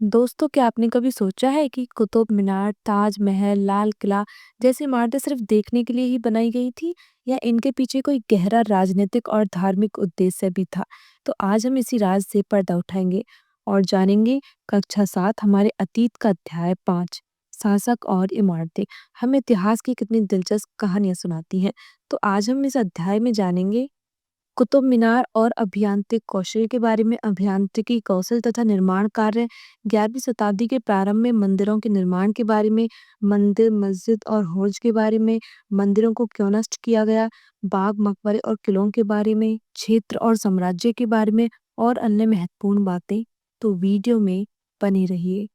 दोस्तों, क्या आपने कभी सोचा है कि कुतुब मीनार, ताजमहल, लाल किला जैसी इमारतें सिर्फ देखने के लिए ही बनाई गई थी या इनके पीछे कोई गहरा राजनीतिक और धार्मिक उद्देश्य भी था? तो आज हम इसी राज से पर्दा उठाएंगे और जानेंगे कक्षा 7 हमारे अतीत का अध्याय 5 शासक और इमारतें हमें इतिहास की कितनी दिलचस्प कहानियां सुनाती हैं। तो आज हम इस अध्याय में जानेंगे कुतुब मीनार और अभियांत्रिक कौशल के बारे में, अभियांत्रिकी कौशल तथा निर्माण कार्य 11वीं शताब्दी के प्रारंभ में मंदिरों के निर्माण के बारे में, मंदिर, मस्जिद और हौज के बारे में, मंदिरों को क्यों नष्ट किया गया, बाग, मकबरे और किलों के बारे में, क्षेत्र और साम्राज्य के बारे में और अन्य महत्वपूर्ण बातें। तो वीडियो में बने रहिए।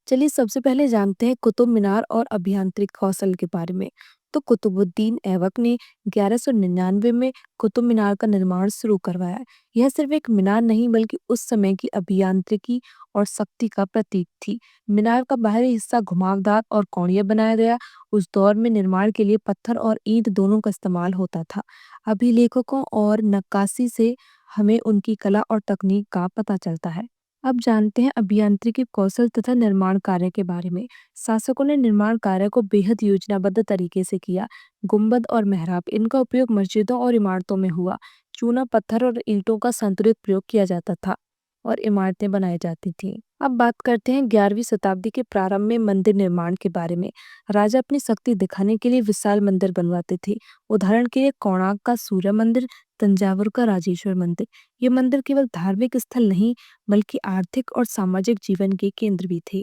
चलिए सबसे पहले जानते हैं कुतुब मीनार और अभियांत्रिक कौशल के बारे में। तो कुतुबुद्दीन ऐबक ने 1199 में कुतुब मीनार का निर्माण शुरू करवाया। यह सिर्फ एक मीनार नहीं बल्कि उस समय की अभियांत्रिकी और शक्ति का प्रतीक थी। मीनार का बाहरी हिस्सा घुमावदार और कोणीय बनाया गया। उस दौर में निर्माण के लिए पत्थर और ईंट दोनों का इस्तेमाल होता था। अभिलेखकों और नक्काशी से हमें उनकी कला और तकनीक का पता चलता है। अब जानते हैं अभियांत्रिकी कौशल तथा निर्माण कार्य के बारे में। शासकों ने निर्माण कार्य को बेहद योजनाबद्ध तरीके से किया। गुंबद और मेहराब इनका उपयोग मस्जिदों और इमारतों में हुआ। चूना पत्थर और ईंटों का संतुलित प्रयोग किया जाता था और इमारतें बनाई जाती थीं। अब बात करते हैं 11वीं शताब्दी के प्रारंभ में मंदिर निर्माण के बारे में। राजा अपनी शक्ति दिखाने के लिए विशाल मंदिर बनवाते थे। उदाहरण के लिए कोणार्क का सूर्य मंदिर, तंजावुर का राजेश्वर मंदिर। ये मंदिर केवल धार्मिक स्थल नहीं बल्कि आर्थिक और सामाजिक जीवन के केंद्र भी थे।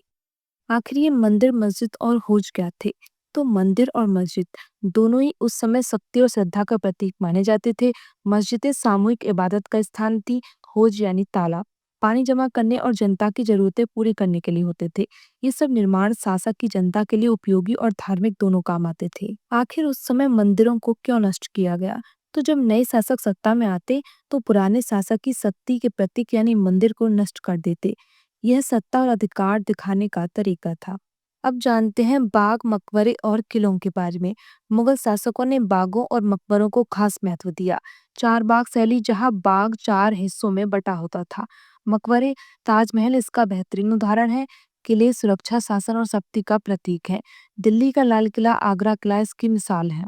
आखिर ये मंदिर, मस्जिद और हौज क्या थे? तो मंदिर और मस्जिद दोनों ही उस समय शक्ति और श्रद्धा का प्रतीक माने जाते थे। मस्जिदें सामूहिक इबादत का स्थान थी। हौज यानी तालाब पानी जमा करने और जनता की जरूरतें पूरी करने के लिए होते थे। ये सब निर्माण शासक की जनता के लिए उपयोगी और धार्मिक दोनों काम आते थे। आखिर उस समय मंदिरों को क्यों नष्ट किया गया? तो जब नए शासक सत्ता में आते तो पुराने शासक की शक्ति के प्रतीक यानी मंदिर को नष्ट कर देते। यह सत्ता और अधिकार दिखाने का तरीका था। अब जानते हैं बाग, मकबरे और किलों के बारे में। मुगल शासकों ने बागों और मकबरों को खास महत्व दिया। चार बाग शैली, जहां बाग चार हिस्सों में बटा होता था। मकबरे, ताजमहल इसका बेहतरीन उदाहरण है। किले सुरक्षा, शासन और शक्ति का प्रतीक है। दिल्ली का लाल किला, आगरा किला इसकी मिसाल है।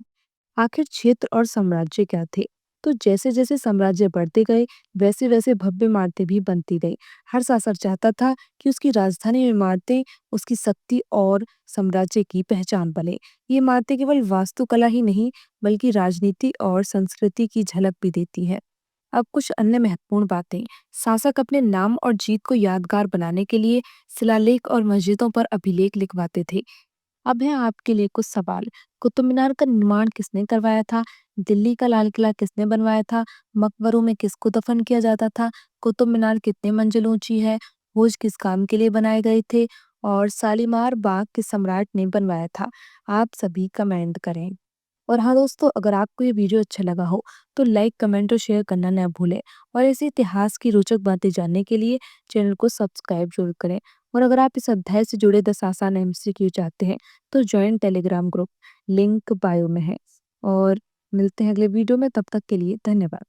आखिर क्षेत्र और साम्राज्य क्या थे? तो जैसे जैसे साम्राज्य बढ़ते गए वैसे वैसे भव्य इमारतें भी बनती गई। हर शासक चाहता था कि उसकी राजधानी में इमारतें उसकी शक्ति और साम्राज्य की पहचान बने। ये इमारतें केवल वास्तुकला ही नहीं बल्कि राजनीति और संस्कृति की झलक भी देती है। अब कुछ अन्य महत्वपूर्ण बातें। शासक अपने नाम और जीत को यादगार बनाने के लिए शिलालेख और मस्जिदों पर अभिलेख लिखवाते थे। अब है आपके लिए कुछ सवाल। कुतुब मीनार का निर्माण किसने करवाया था? दिल्ली का लाल किला किसने बनवाया था? मकबरों में किसको दफन किया जाता था? कुतुब मीनार कितने मंजिल ऊंची है? हौज किस काम के लिए बनाए गए थे? और शालीमार बाग किस सम्राट ने बनवाया था? आप सभी कमेंट करें। और हाँ दोस्तों, अगर आपको ये वीडियो अच्छा लगा हो तो लाइक, कमेंट और शेयर करना ना भूलें। और ऐसे इतिहास की रोचक बातें जानने के लिए चैनल को सब्सक्राइब जरूर करें। और अगर आप इस अध्याय से जुड़े 10 आसान एमसीक्यू चाहते हैं तो join Telegram group, link bio में है। और मिलते हैं अगले वीडियो में, तब तक के लिए धन्यवाद।